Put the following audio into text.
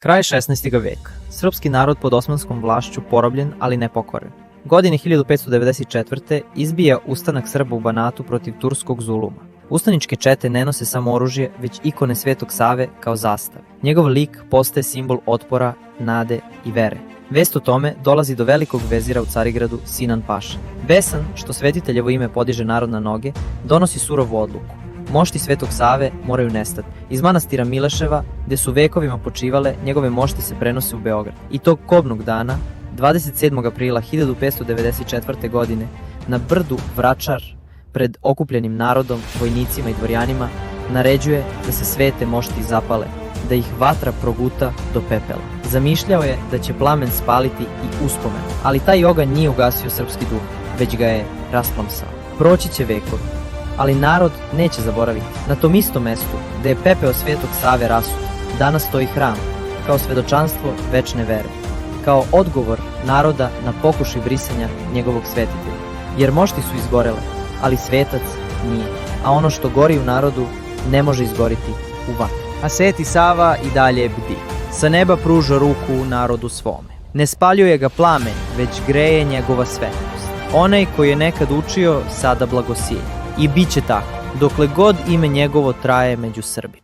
Kraj 16. veka. Srpski narod pod osmanskom vlašću porobljen, ali ne pokoren. Godine 1594. izbija ustanak Srba u Banatu protiv turskog zuluma. Ustaničke čete ne nose samo oružje, već ikone Svetog Save kao zastav. Njegov lik postaje simbol otpora, nade i vere. Vest o tome dolazi do velikog vezira u Carigradu, Sinan Paša. Besan, što svetiteljevo ime podiže narod na noge, donosi surovu odluku. Mošti Svetog Save moraju nestati. Iz manastira Mileševa, gde su vekovima počivale, njegove mošti se prenose u Beograd. I tog kobnog dana, 27. aprila 1594. godine, na brdu Vračar, pred okupljenim narodom, vojnicima i dvorjanima, naređuje da se svete mošti zapale, da ih vatra proguta do pepela. Zamišljao je da će plamen spaliti i uspomen, ali taj oganj nije ugasio srpski duh, već ga je rasplamsao. Proći će vekovi, ali narod neće zaboraviti. Na tom istom mestu, gde je pepeo Svetog Save rasut, danas stoji hram, kao svedočanstvo večne vere, kao odgovor naroda na pokušaj brisanja njegovog svetitelja. Jer mošti su izgorele, ali svetac nije, a ono što gori u narodu ne može izgoriti u vatru. A Sveti Sava i dalje bdi. Sa neba pruža ruku narodu svome. Ne spaljuje ga plamen, već greje njegova svetlost. Onaj koji je nekad učio, sada blagosijenje. I bit će tako, dokle god ime njegovo traje među Srbima.